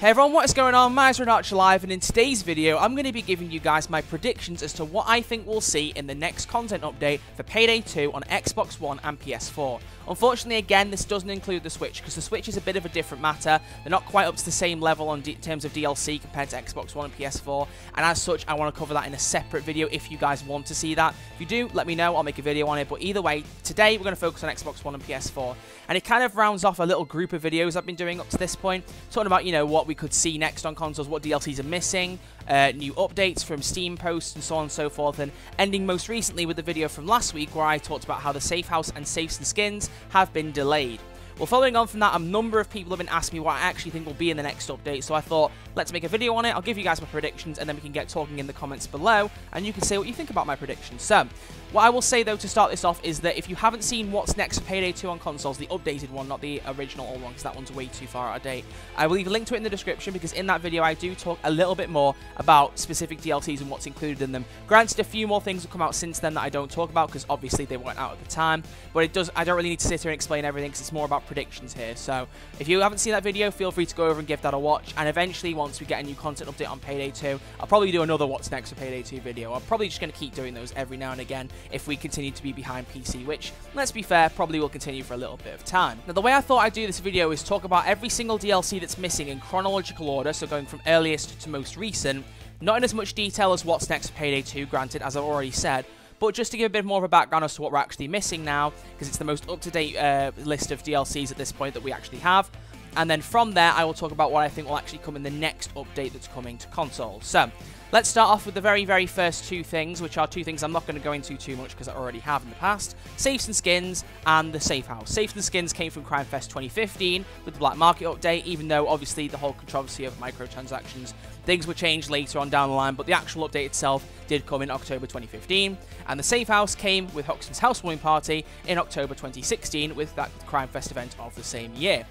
Hey everyone, what is going on? Mine's Archer Live, and in today's video, I'm going to be giving you guys my predictions as to what I think we'll see in the next content update for Payday 2 on Xbox One and PS4. Unfortunately, again, this doesn't include the Switch, because the Switch is a bit of a different matter. They're not quite up to the same level in terms of DLC compared to Xbox One and PS4, and as such, I want to cover that in a separate video if you guys want to see that. If you do, let me know, I'll make a video on it, but either way, today we're going to focus on Xbox One and PS4, and it kind of rounds off a little group of videos I've been doing up to this point, talking about, you know, what we could see next on consoles, what DLCs are missing, new updates from Steam posts and so on and so forth, and ending most recently with the video from last week where I talked about how the Safe House and Safes and Skins have been delayed. Well, following on from that, a number of people have been asking me what I actually think will be in the next update, so I thought, let's make a video on it, I'll give you guys my predictions, and then we can get talking in the comments below, and you can say what you think about my predictions. So, what I will say, though, to start this off, is that if you haven't seen what's next for Payday 2 on consoles, the updated one, not the original old one, because that one's way too far out of date, I will leave a link to it in the description, because in that video I do talk a little bit more about specific DLCs and what's included in them. Granted, a few more things have come out since then that I don't talk about, because obviously they weren't out at the time, but I don't really need to sit here and explain everything, because it's more about predictions here. So if you haven't seen that video, feel free to go over and give that a watch, and eventually once we get a new content update on Payday 2, I'll probably do another what's next for Payday 2 video. I'm probably just going to keep doing those every now and again if we continue to be behind PC, which, let's be fair, probably will continue for a little bit of time. Now, the way I thought I'd do this video is talk about every single DLC that's missing in chronological order, so going from earliest to most recent, not in as much detail as what's next for Payday 2, granted, as I've already said, but just to give a bit more of a background as to what we're actually missing now, because it's the most up-to-date list of DLCs at this point that we actually have. And then from there, I will talk about what I think will actually come in the next update that's coming to consoles. So, let's start off with the very first two things, which are two things I'm not going to go into too much because I already have in the past. Safes and Skins and the Safe House. Safes and Skins came from Crime Fest 2015 with the Black Market update, even though obviously the whole controversy of microtransactions, things were changed later on down the line, but the actual update itself did come in October 2015. And the Safe House came with Huxton's Housewarming Party in October 2016 with that Crime Fest event of the same year.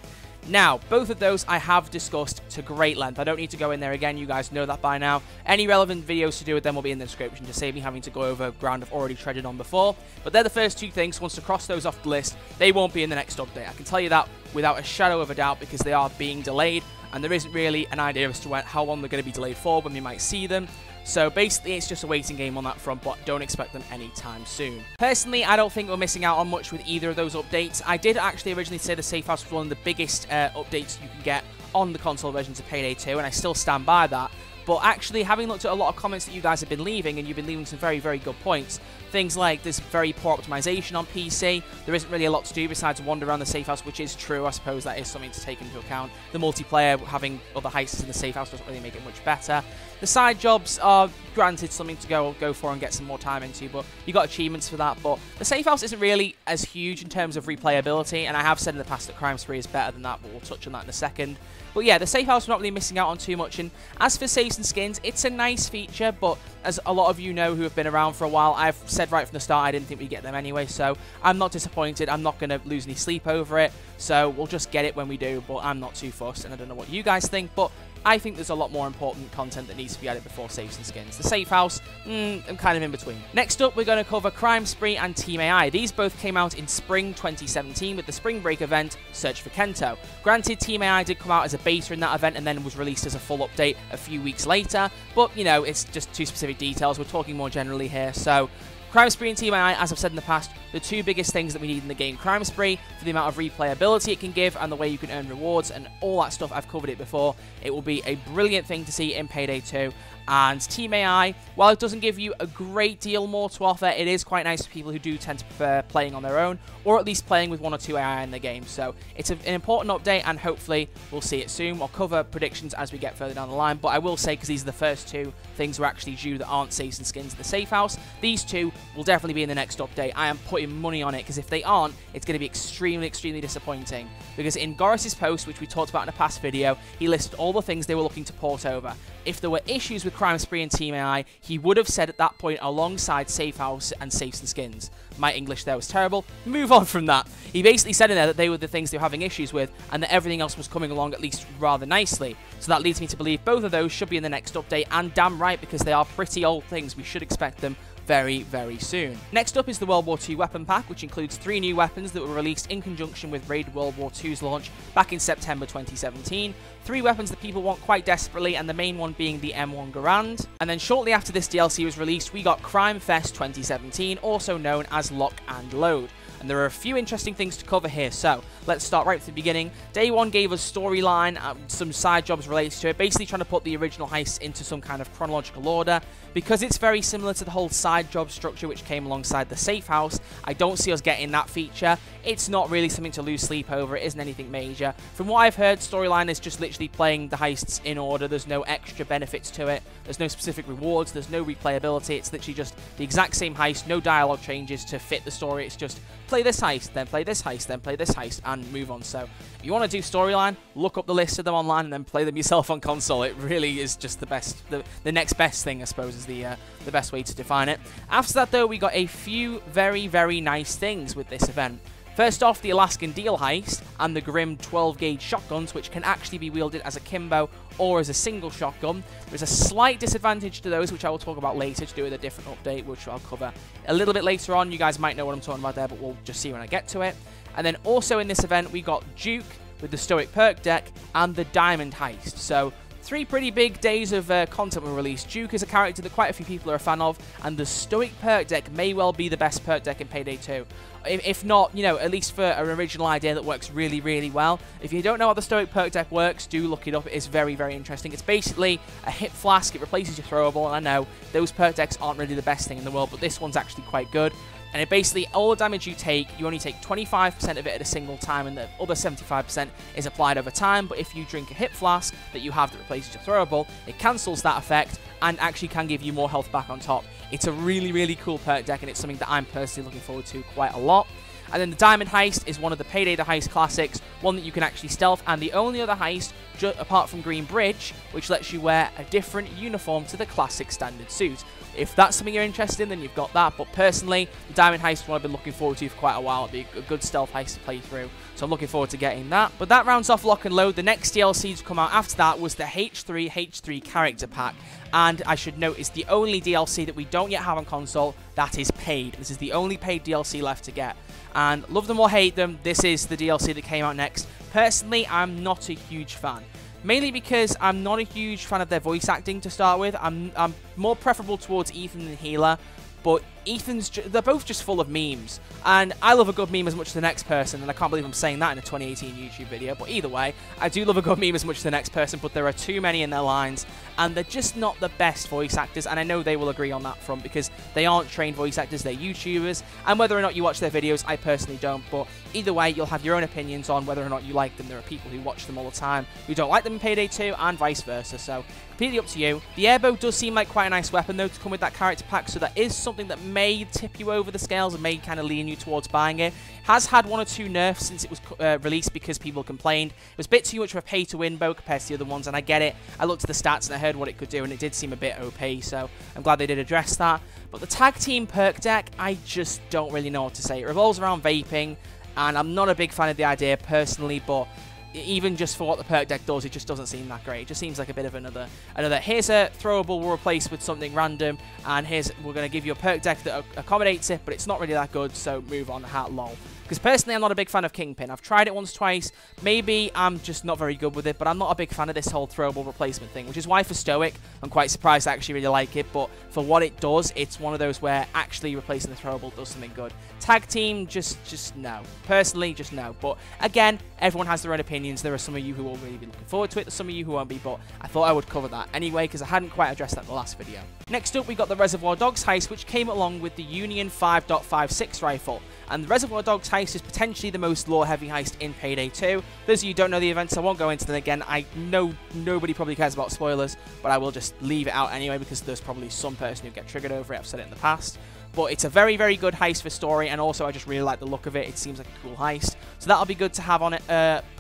Now, both of those I have discussed to great length. I don't need to go in there again, you guys know that by now. Any relevant videos to do with them will be in the description to save me having to go over ground I've already treaded on before. But they're the first two things. Once to cross those off the list, they won't be in the next update. I can tell you that without a shadow of a doubt because they are being delayed, and there isn't really an idea as to how long they're going to be delayed for when we might see them. So basically, it's just a waiting game on that front, but don't expect them anytime soon. Personally, I don't think we're missing out on much with either of those updates. I did actually originally say the Safe House was one of the biggest updates you can get on the console versions of Payday 2, and I still stand by that. But actually, having looked at a lot of comments that you guys have been leaving, and you've been leaving some very good points, things like there's very poor optimization on PC, there isn't really a lot to do besides wander around the Safe House, which is true, I suppose that is something to take into account. The multiplayer, having other heists in the Safe House doesn't really make it much better. The side jobs are, granted, something to go for and get some more time into, but you got achievements for that. But the Safe House isn't really as huge in terms of replayability, and I have said in the past that Crime Spree is better than that, but we'll touch on that in a second. But yeah, the Safe House we're not really missing out on too much, and as for Safes and Skins, it's a nice feature, but as a lot of you know who have been around for a while, I've said right from the start I didn't think we'd get them anyway, so I'm not disappointed. I'm not going to lose any sleep over it, so we'll just get it when we do, but I'm not too fussed, and I don't know what you guys think, but I think there's a lot more important content that needs to be added before Safes and Skins. The Safe House, I'm kind of in between. Next up, we're going to cover Crime Spree and Team AI. These both came out in spring 2017 with the Spring Break event, Search for Kento. Granted, Team AI did come out as a beta in that event and then was released as a full update a few weeks later, but, you know, it's just two specific details. We're talking more generally here, so Crime Spree and Team AI, as I've said in the past, the two biggest things that we need in the game. Crime Spree, for the amount of replayability it can give and the way you can earn rewards and all that stuff, I've covered it before. It will be a brilliant thing to see in Payday 2. And Team AI, while it doesn't give you a great deal more to offer, it is quite nice for people who do tend to prefer playing on their own, or at least playing with one or two AI in the game. So it's an important update, and hopefully we'll see it soon. I'll cover predictions as we get further down the line, but I will say, because these are the first two things we're actually due that aren't Safes and Skins in the Safe House, these two will definitely be in the next update. I am putting money on it, because if they aren't, it's going to be extremely disappointing. Because in Goris's post, which we talked about in a past video, he listed all the things they were looking to port over. If there were issues with Crime Spree and Team AI, he would have said at that point alongside Safe House and Safes and Skins. My English there was terrible. Move on from that. He basically said in there that they were the things they were having issues with, and that everything else was coming along at least rather nicely. So that leads me to believe both of those should be in the next update, and damn right, because they are pretty old things. We should expect them very, very soon. Next up is the World War II weapon pack, which includes 3 new weapons that were released in conjunction with Raid World War II's launch back in September 2017. 3 weapons that people want quite desperately, and the main one being the M1 Garand. And then shortly after this DLC was released, we got Crime Fest 2017, also known as Lock and Load. And there are a few interesting things to cover here, so let's start right from the beginning. Day 1 gave us storyline, some side jobs related to it, basically trying to put the original heist into some kind of chronological order. Because it's very similar to the whole side job structure which came alongside the safe house, I don't see us getting that feature. It's not really something to lose sleep over, it isn't anything major. From what I've heard, storyline is just literally playing the heists in order. There's no extra benefits to it, there's no specific rewards, there's no replayability, it's literally just the exact same heist, no dialogue changes to fit the story. It's just play this heist, then play this heist, then play this heist, and move on. So if you want to do storyline, look up the list of them online and then play them yourself on console. It really is just the best, the next best thing, I suppose, is the best way to define it. After that, though, we got a few very, very nice things with this event. First off, the Alaskan Deal heist and the Grim 12-gauge shotguns, which can actually be wielded as a kimbo or as a single shotgun. There's a slight disadvantage to those, which I will talk about later to do with a different update, which I'll cover a little bit later on. You guys might know what I'm talking about there, but we'll just see when I get to it. And then also in this event, we got Duke with the Stoic perk deck and the Diamond heist. So 3 pretty big days of content were released. Duke is a character that quite a few people are a fan of, and the Stoic perk deck may well be the best perk deck in Payday 2. If not, you know, at least for an original idea that works really, really well. If you don't know how the Stoic perk deck works, do look it up. It is very, very interesting. It's basically a hit flask. It replaces your throwable, and I know those perk decks aren't really the best thing in the world, but this one's actually quite good. And it basically, all the damage you take, you only take 25% of it at a single time, and the other 75% is applied over time. But if you drink a hit flask that you have that replaces your throwable, it cancels that effect and actually can give you more health back on top. It's a really, really cool perk deck, and it's something that I'm personally looking forward to quite a lot. And then the Diamond heist is one of the Payday the Heist classics, one that you can actually stealth, and the only other heist, apart from Green Bridge, which lets you wear a different uniform to the classic standard suit. If that's something you're interested in, then you've got that. But personally, the Diamond heist is one I've been looking forward to for quite a while. It'll be a good stealth heist to play through, so I'm looking forward to getting that. But that rounds off Lock and Load. The next DLC to come out after that was the H3 character pack. And I should note, it's the only DLC that we don't yet have on console that is paid. This is the only paid DLC left to get. And love them or hate them, this is the DLC that came out next. Personally, I'm not a huge fan. Mainly because I'm not a huge fan of their voice acting to start with. I'm more preferable towards Ethan than Healer, but they're both just full of memes. And I love a good meme as much as the next person, and I can't believe I'm saying that in a 2018 YouTube video. But either way, I do love a good meme as much as the next person, but there are too many in their lines, and they're just not the best voice actors. And I know they will agree on that front, because they aren't trained voice actors, they're YouTubers. And whether or not you watch their videos, I personally don't. But either way, you'll have your own opinions on whether or not you like them. There are people who watch them all the time who don't like them in Payday 2, and vice versa. So completely up to you. The airbow does seem like quite a nice weapon, though, to come with that character pack, so that is something that may tip you over the scales and may kind of lean you towards buying it. Has had 1 or 2 nerfs since it was released because people complained. It was a bit too much of a pay-to-win bow compared to the other ones, and I get it. I looked at the stats and I heard what it could do, and it did seem a bit OP, so I'm glad they did address that. But the tag team perk deck, I just don't really know what to say. It revolves around vaping, and I'm not a big fan of the idea personally, but even just for what the perk deck does, it just doesn't seem that great. It just seems like a bit of another here's a throwable we'll replace with something random, and we're going to give you a perk deck that accommodates it, but it's not really that good, so move on, lol. Because personally, I'm not a big fan of Kingpin. I've tried it once, twice. Maybe I'm just not very good with it, but I'm not a big fan of this whole throwable replacement thing, which is why for Stoic, I'm quite surprised I actually really like it, but for what it does, it's one of those where actually replacing the throwable does something good. Tag team, just no. Personally, just no. But again, everyone has their own opinions. There are some of you who will really be looking forward to it, there's some of you who won't be, but I thought I would cover that anyway, because I hadn't quite addressed that in the last video. Next up, we got the Reservoir Dogs heist, which came along with the Union 5.56 rifle. And the Reservoir Dogs heist is potentially the most lore-heavy heist in Payday 2. Those of you who don't know the events, I won't go into them again. I know nobody probably cares about spoilers, but I will just leave it out anyway, because there's probably some person who get triggered over it. I've said it in the past. But it's a very, very good heist for story, and also I just really like the look of it. It seems like a cool heist. So that'll be good to have on it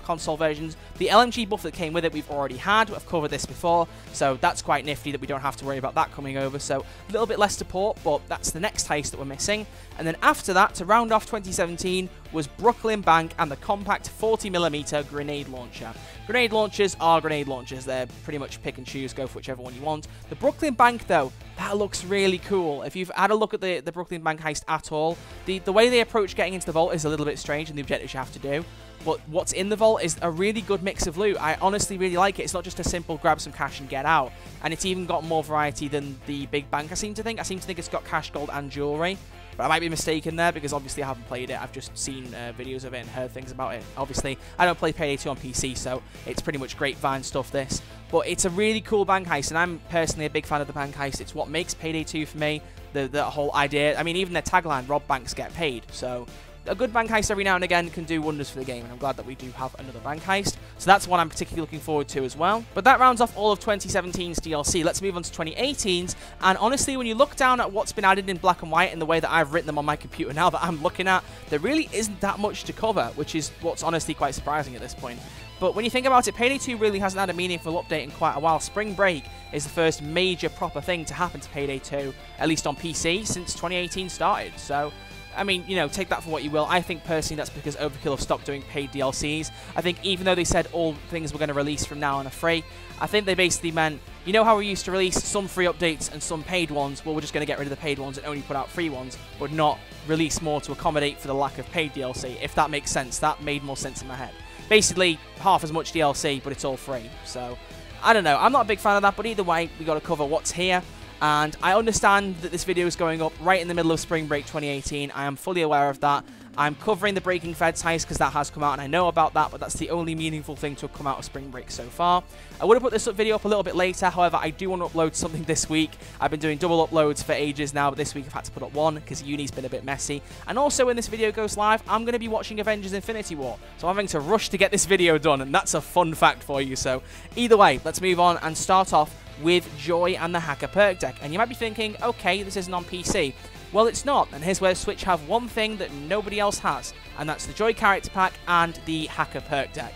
console versions. The LMG buff that came with it we've already had. I've covered this before, so that's quite nifty that we don't have to worry about that coming over. So a little bit less support, but that's the next heist that we're missing. And then after that, to round off 2017, was Brooklyn Bank and the compact 40mm grenade launcher. Grenade launchers are grenade launchers. They're pretty much pick and choose, go for whichever one you want. The Brooklyn Bank, though, that looks really cool. If you've had a look at the Brooklyn Bank heist at all, the way they approach getting into the vault is a little bit strange, and the objectives you have to do. But what's in the vault is a really good mix of loot. I honestly really like it. It's not just a simple grab some cash and get out. And it's even got more variety than the big bank, I seem to think. I seem to think it's got cash, gold, and jewelry. But I might be mistaken there because obviously I haven't played it. I've just seen videos of it and heard things about it. Obviously, I don't play Payday 2 on PC, so it's pretty much grapevine stuff, this. But it's a really cool bank heist, and I'm personally a big fan of the bank heist. It's what makes Payday 2 for me, the whole idea. I mean, even their tagline, rob banks, get paid. So a good bank heist every now and again can do wonders for the game, and I'm glad that we do have another bank heist. So that's one I'm particularly looking forward to as well. But that rounds off all of 2017's DLC. Let's move on to 2018's, and honestly, when you look down at what's been added in black and white and the way that I've written them on my computer now that I'm looking at, there really isn't that much to cover, which is what's honestly quite surprising at this point. But when you think about it, Payday 2 really hasn't had a meaningful update in quite a while. Spring Break is the first major proper thing to happen to Payday 2, at least on PC, since 2018 started. So I mean, you know, take that for what you will. I think personally that's because Overkill have stopped doing paid DLCs. I think even though they said all things were going to release from now on are free, I think they basically meant, you know how we used to release some free updates and some paid ones? Well, we're just going to get rid of the paid ones and only put out free ones, but not release more to accommodate for the lack of paid DLC, if that makes sense. That made more sense in my head. Basically, half as much DLC, but it's all free. So, I don't know. I'm not a big fan of that, but either way, we got to cover what's here. And I understand that this video is going up right in the middle of Spring Break 2018. I am fully aware of that. I'm covering the Breaking Feds heist because that has come out and I know about that, but that's the only meaningful thing to have come out of Spring Break so far. I would have put this video up a little bit later, however, I do want to upload something this week. I've been doing double uploads for ages now, but this week I've had to put up one because uni's been a bit messy. And also when this video goes live, I'm going to be watching Avengers Infinity War, so I'm having to rush to get this video done, and that's a fun fact for you. So either way, let's move on and start off with Joy and the Hacker perk deck. And you might be thinking, okay, this isn't on PC. Well, it's not, and here's where Switch have one thing that nobody else has, and that's the Joy character pack and the Hacker perk deck.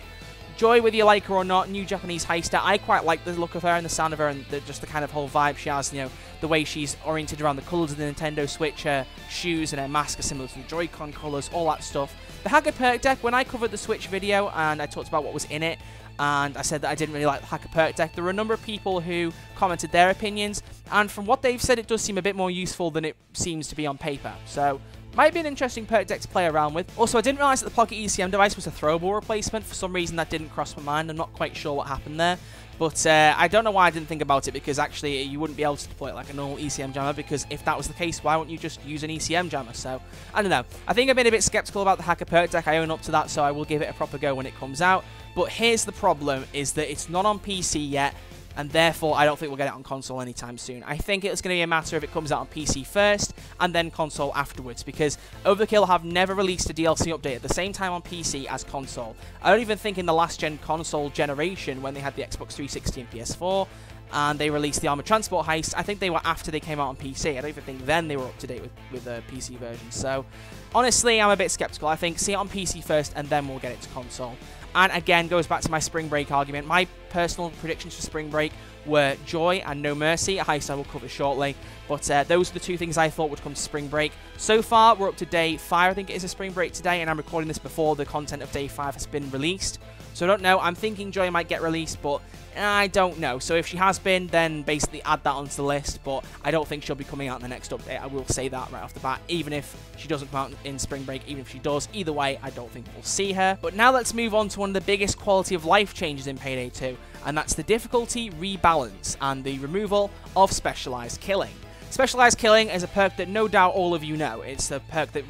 Joy, whether you like her or not, new Japanese heister. I quite like the look of her and the sound of her and just the kind of whole vibe she has, you know, the way she's oriented around the colours of the Nintendo Switch, her shoes and her mask are similar to the Joy-Con colours, all that stuff. The Hacker perk deck, when I covered the Switch video and I talked about what was in it, and I said that I didn't really like the Hacker perk deck, there were a number of people who commented their opinions, and from what they've said, it does seem a bit more useful than it seems to be on paper. So, might be an interesting perk deck to play around with. Also, I didn't realise that the Pocket ECM device was a throwable replacement. For some reason, that didn't cross my mind. I'm not quite sure what happened there. But I don't know why I didn't think about it, because actually you wouldn't be able to deploy it like a normal ECM jammer, because if that was the case, why wouldn't you just use an ECM jammer? So, I don't know. I think I've been a bit skeptical about the Hacker perk deck. I own up to that, so I will give it a proper go when it comes out. But here's the problem, is that it's not on PC yet, and therefore I don't think we'll get it on console anytime soon. I think it's going to be a matter of it comes out on PC first, and then console afterwards, because Overkill have never released a DLC update at the same time on PC as console. I don't even think in the last gen console generation, when they had the Xbox 360 and PS4, and they released the Armored Transport heist, I think they were after they came out on PC. I don't even think then they were up to date with the PC version. So, honestly, I'm a bit skeptical. I think see it on PC first, and then we'll get it to console. And again, goes back to my Spring Break argument. My personal predictions for Spring Break were Joy and No Mercy, a heist I will cover shortly. But those are the two things I thought would come to Spring Break. So far, we're up to day 5, I think it is a Spring Break today, and I'm recording this before the content of day 5 has been released. So I don't know, I'm thinking Joy might get released, but I don't know. So if she has been, then basically add that onto the list, but I don't think she'll be coming out in the next update. I will say that right off the bat, even if she doesn't come out in Spring Break, even if she does. Either way, I don't think we'll see her. But now let's move on to one of the biggest quality of life changes in Payday 2, and that's the difficulty rebalance and the removal of specialized killing. Specialized killing is a perk that no doubt all of you know. It's a perk that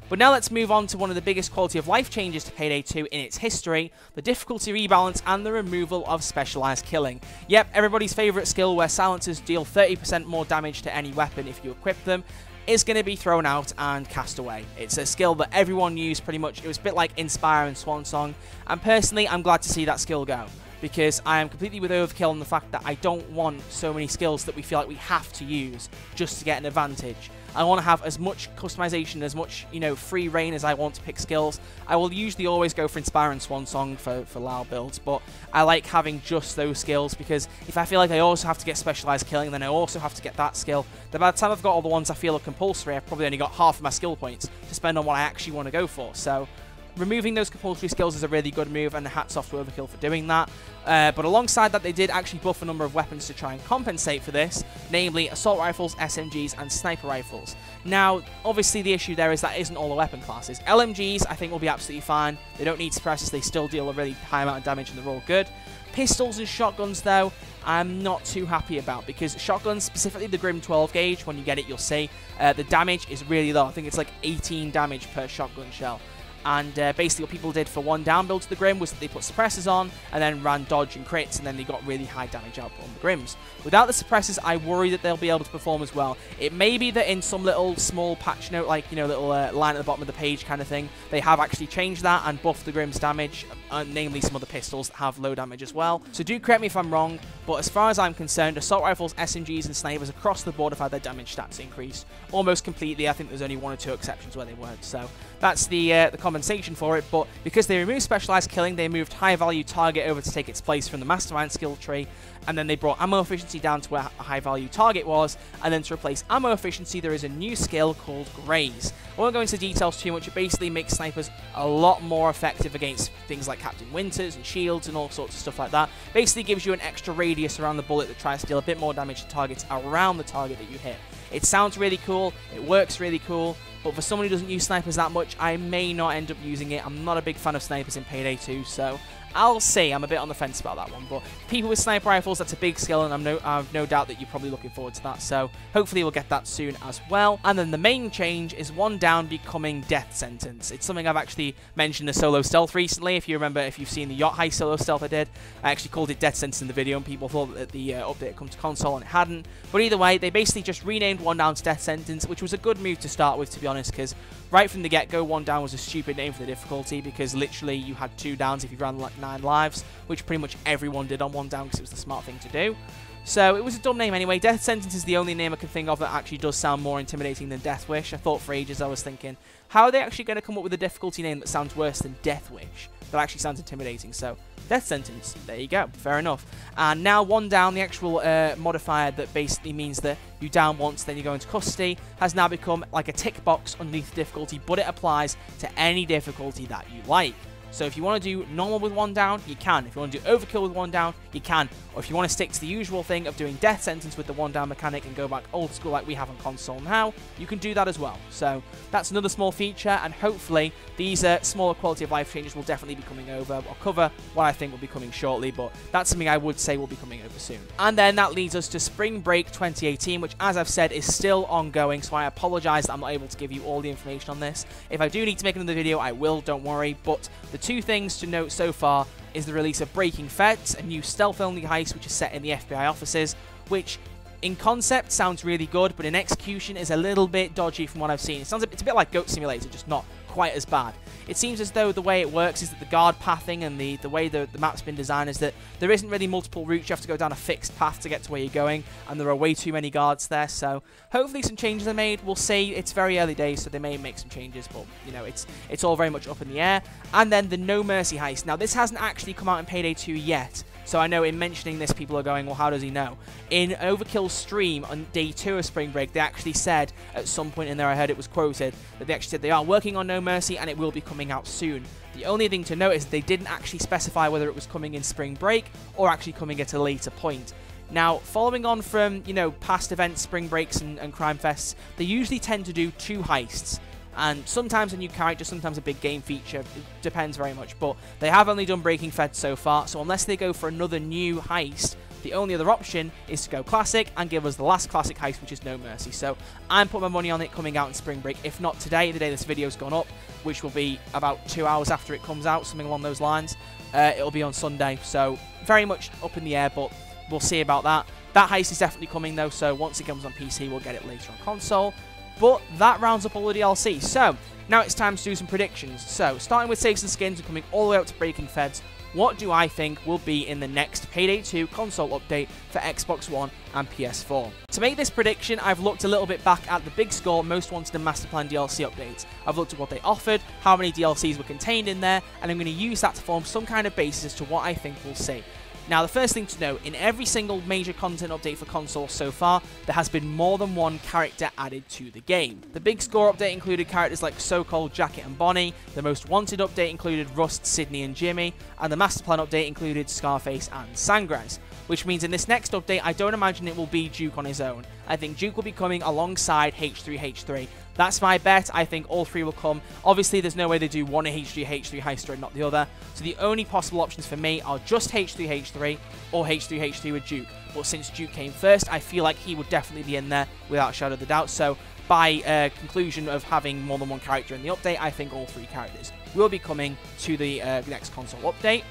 But now let's move on to one of the biggest quality of life changes to Payday 2 in its history, the difficulty rebalance and the removal of specialized killing. Yep, everybody's favourite skill where silencers deal 30% more damage to any weapon if you equip them is going to be thrown out and cast away. It's a skill that everyone used pretty much. It was a bit like Inspire and Swan Song, and personally I'm glad to see that skill go. because I am completely with Overkill on the fact that I don't want so many skills that we feel like we have to use just to get an advantage. I want to have as much customization, as much, you know, free reign as I want to pick skills. I will usually always go for Inspire and Swan Song for loud builds, but I like having just those skills, because if I feel like I also have to get Specialized Killing, then I also have to get that skill, then by the time I've got all the ones I feel are compulsory, I've probably only got half of my skill points to spend on what I actually want to go for. So removing those compulsory skills is a really good move, and hats off to Overkill for doing that. But alongside that, they did actually buff a number of weapons to try and compensate for this, namely assault rifles, SMGs, and sniper rifles. Now, obviously the issue there is that isn't all the weapon classes. LMGs, I think, will be absolutely fine. They don't need suppressors, they still deal a really high amount of damage, and they're all good. Pistols and shotguns, though, I'm not too happy about, because shotguns, specifically the Grim 12 gauge, when you get it, you'll see, the damage is really low. I think it's like 18 damage per shotgun shell. And basically what people did for one down build to the Grim was that they put suppressors on and then ran dodge and crits, and then they got really high damage output on the Grims. Without the suppressors, I worry that they'll be able to perform as well. It may be that in some little small patch note, like, you know, little line at the bottom of the page kind of thing, they have actually changed that and buffed the Grim's damage, namely some of the pistols that have low damage as well. So do correct me if I'm wrong, but as far as I'm concerned, assault rifles, SMGs, and snipers across the board have had their damage stats increased almost completely. I think there's only one or two exceptions where they weren't. So that's the compensation for it. But because they removed Specialized Killing, they moved High Value Target over to take its place from the Mastermind skill tree, and then they brought Ammo Efficiency down to where a High Value Target was, and then to replace Ammo Efficiency, there is a new skill called Graze. I won't go into details too much. It basically makes snipers a lot more effective against things like Captain Winters and shields and all sorts of stuff like that. Basically gives you an extra radius around the bullet that tries to deal a bit more damage to targets around the target that you hit. It sounds really cool, it works really cool, but for someone who doesn't use snipers that much, I may not end up using it. I'm not a big fan of snipers in Payday 2, so I'll see. I'm a bit on the fence about that one, but people with sniper rifles, that's a big skill, and I've no doubt that you're probably looking forward to that, so hopefully we'll get that soon as well. And then the main change is one down becoming Death Sentence. It's something I've actually mentioned in the solo stealth recently. If you remember, if you've seen the Yacht Heist solo stealth I did, I actually called it Death Sentence in the video, and people thought that the update had come to console, and it hadn't. But either way, they basically just renamed one down to Death Sentence, which was a good move to start with, to be honest, because right from the get-go, one down was a stupid name for the difficulty, because literally you had 2 downs if you ran like 9 lives, which pretty much everyone did on one down because it was the smart thing to do. So it was a dumb name anyway. Death Sentence is the only name I can think of that actually does sound more intimidating than Death Wish. I thought for ages, I was thinking, how are they actually going to come up with a difficulty name that sounds worse than Death Wish? That actually sounds intimidating. So Death Sentence, there you go, fair enough. And now one down, the actual modifier that basically means that you down once, then you go into custody, has now become like a tick box underneath the difficulty, but it applies to any difficulty that you like. So if you want to do normal with one down, you can. If you want to do overkill with one down, you can. Or if you want to stick to the usual thing of doing Death Sentence with the one down mechanic and go back old school like we have on console now, you can do that as well. So that's another small feature, and hopefully these smaller quality of life changes will definitely be coming over. I'll cover what I think will be coming shortly, but that's something I would say will be coming over soon. And then that leads us to Spring Break 2018, which, as I've said, is still ongoing, so I apologize that I'm not able to give you all the information on this. If I do need to make another video, I will, don't worry. But the 2 things to note so far is the release of Breaking Feds, a new stealth-only heist which is set in the FBI offices, which in concept sounds really good, but in execution is a little bit dodgy from what I've seen. It's a bit like Goat Simulator, just not quite as bad. It seems as though the way it works is that the guard pathing and the way the map's been designed is that there isn't really multiple routes. You have to go down a fixed path to get to where you're going, and there are way too many guards there, so hopefully some changes are made. We'll see. It's very early days, so they may make some changes, but, you know, it's all very much up in the air. And then the No Mercy heist. Now, this hasn't actually come out in Payday 2 yet, so I know in mentioning this, people are going, well, how does he know? In Overkill's stream on day 2 of Spring Break, they actually said, at some point in there, I heard it was quoted, that they actually said they are working on No Mercy and it will be coming out soon. The only thing to note is they didn't actually specify whether it was coming in Spring Break or actually coming at a later point. Now, following on from, you know, past events, Spring Breaks and Crime Fests, they usually tend to do 2 heists. And sometimes a new character, sometimes a big game feature. It depends very much. But they have only done Breaking Fed so far, so unless they go for another new heist, the only other option is to go Classic and give us the last Classic heist, which is No Mercy. So I'm putting my money on it coming out in Spring Break. If not today, the day this video's gone up, which will be about 2 hours after it comes out, something along those lines, it'll be on Sunday. So very much up in the air, but we'll see about that. That heist is definitely coming, though, so once it comes on PC, we'll get it later on console. But that rounds up all the DLC. So now it's time to do some predictions. So starting with Saves and Skins and coming all the way up to Breaking Feds, what do I think will be in the next Payday 2 console update for Xbox One and PS4. To make this prediction, I've looked a little bit back at the Big Score Most Wanted and Master Plan DLC updates. I've looked at what they offered, how many DLCs were contained in there, and I'm going to use that to form some kind of basis as to what I think we'll see. Now, the first thing to note, in every single major content update for consoles so far, there has been more than one character added to the game. The Big Score update included characters like So-Called, Jacket and Bonnie, the Most Wanted update included Rust, Sydney and Jimmy, and the Master Plan update included Scarface and Sangres. Which means in this next update, I don't imagine it will be Duke on his own. I think Duke will be coming alongside H3H3. That's my bet. I think all three will come. Obviously, there's no way they do one H3H3 heister and not the other. So the only possible options for me are just H3H3 or H3H3 with Duke. But since Duke came first, I feel like he would definitely be in there without a shadow of a doubt. So by conclusion of having more than one character in the update, I think all three characters will be coming to the next console update.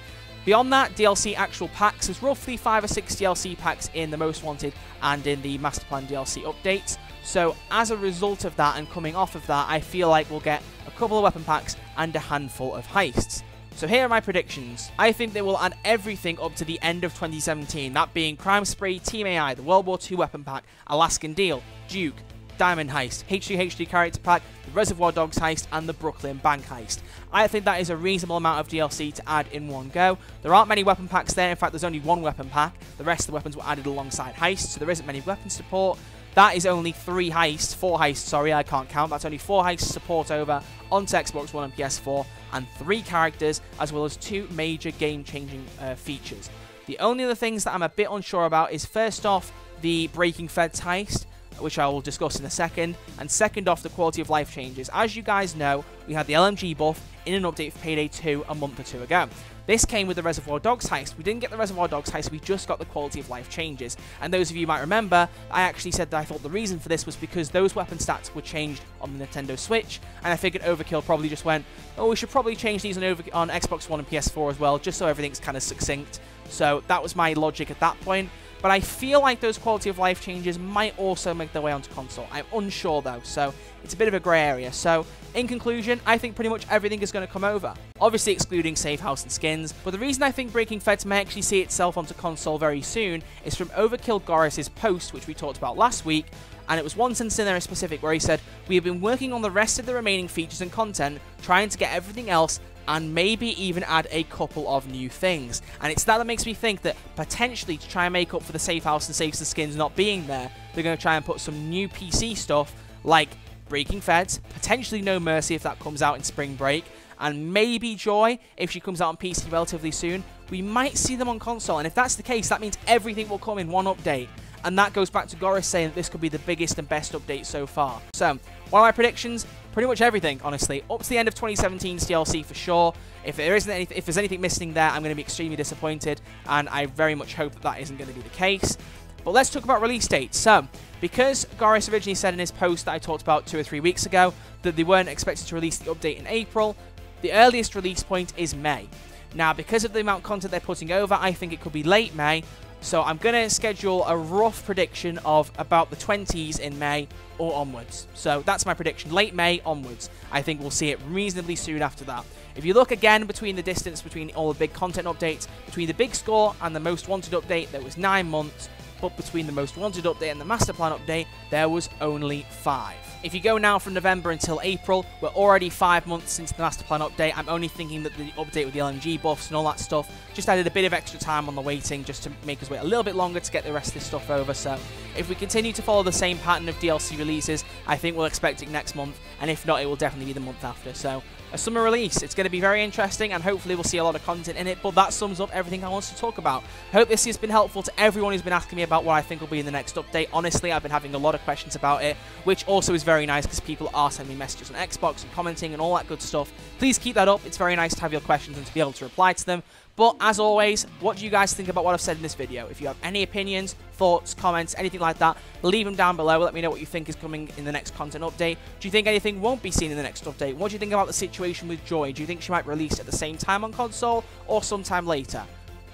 Beyond that, DLC actual packs, there's roughly 5 or 6 DLC packs in the Most Wanted and in the Master Plan DLC updates. So as a result of that and coming off of that, I feel like we'll get a couple of weapon packs and a handful of heists. So here are my predictions. I think they will add everything up to the end of 2017, that being Crime Spree, Team AI, the World War II weapon pack, Alaskan Deal, Duke, Diamond Heist, H3H3 character pack, the Reservoir Dogs heist, and the Brooklyn Bank heist. I think that is a reasonable amount of DLC to add in one go. There aren't many weapon packs there. In fact, there's only one weapon pack. The rest of the weapons were added alongside heists, so there isn't many weapon support. That is only 4 heists, sorry, I can't count. That's only 4 heists support over onto Xbox One and PS4, and 3 characters, as well as 2 major game-changing features. The only other things that I'm a bit unsure about is, first off, the Breaking Feds heist, which I will discuss in a second, and second off, the quality of life changes. As you guys know, we had the LMG buff in an update for Payday 2 a month or 2 ago. This came with the Reservoir Dogs heist. We didn't get the Reservoir Dogs heist, we just got the quality of life changes. And those of you might remember, I actually said that I thought the reason for this was because those weapon stats were changed on the Nintendo Switch, and I figured Overkill probably just went, oh, we should probably change these on Xbox One and PS4 as well, just so everything's kind of succinct. So that was my logic at that point. But I feel like those quality of life changes might also make their way onto console. I'm unsure though, so it's a bit of a grey area. So in conclusion, I think pretty much everything is going to come over. Obviously excluding Safe House and skins, but the reason I think Breaking Feds may actually see itself onto console very soon is from Overkill Goris's post, which we talked about last week, and it was one sentence in there in specific where he said, "We have been working on the rest of the remaining features and content, trying to get everything else and maybe even add a couple of new things." And it's that makes me think that potentially to try and make up for the Safe House and Safes and skins not being there, they're going to try and put some new PC stuff like Breaking Feds, potentially No Mercy if that comes out in spring break, and maybe Joy if she comes out on PC relatively soon. We might see them on console, and if that's the case, that means everything will come in one update. And that goes back to Goris saying that this could be the biggest and best update so far. So, one of my predictions, pretty much everything, honestly. Up to the end of 2017's DLC for sure. If there's anything missing there, I'm going to be extremely disappointed, and I very much hope that that isn't going to be the case. But let's talk about release dates. So, because Goris originally said in his post that I talked about 2 or 3 weeks ago that they weren't expected to release the update in April, the earliest release point is May. Now, because of the amount of content they're putting over, I think it could be late May. So I'm going to schedule a rough prediction of about the 20s in May or onwards. So that's my prediction, late May onwards. I think we'll see it reasonably soon after that. If you look again between the distance between all the big content updates, between the Big Score and the Most Wanted update, there was 9 months. But between the Most Wanted update and the Master Plan update, there was only 5. If you go now from November until April, we're already 5 months since the Master Plan update. I'm only thinking that the update with the LMG buffs and all that stuff just added a bit of extra time on the waiting just to make us wait a little bit longer to get the rest of this stuff over. So if we continue to follow the same pattern of DLC releases, I think we'll expect it next month, and if not, it will definitely be the month after. So a summer release, it's going to be very interesting, and hopefully we'll see a lot of content in it, but that sums up everything I want to talk about. I hope this has been helpful to everyone who's been asking me about what I think will be in the next update. Honestly, I've been having a lot of questions about it, which also is very nice because people are sending me messages on Xbox and commenting and all that good stuff. Please keep that up. It's very nice to have your questions and to be able to reply to them. But as always, what do you guys think about what I've said in this video? If you have any opinions, thoughts, comments, anything like that, leave them down below. Let me know what you think is coming in the next content update. Do you think anything won't be seen in the next update? What do you think about the situation with Joy? Do you think she might release at the same time on console or sometime later?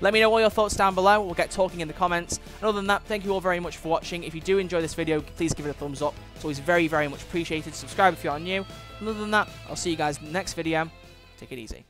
Let me know all your thoughts down below. We'll get talking in the comments. And other than that, thank you all very much for watching. If you do enjoy this video, please give it a thumbs up. It's always very, very much appreciated. Subscribe if you are new. And other than that, I'll see you guys in the next video. Take it easy.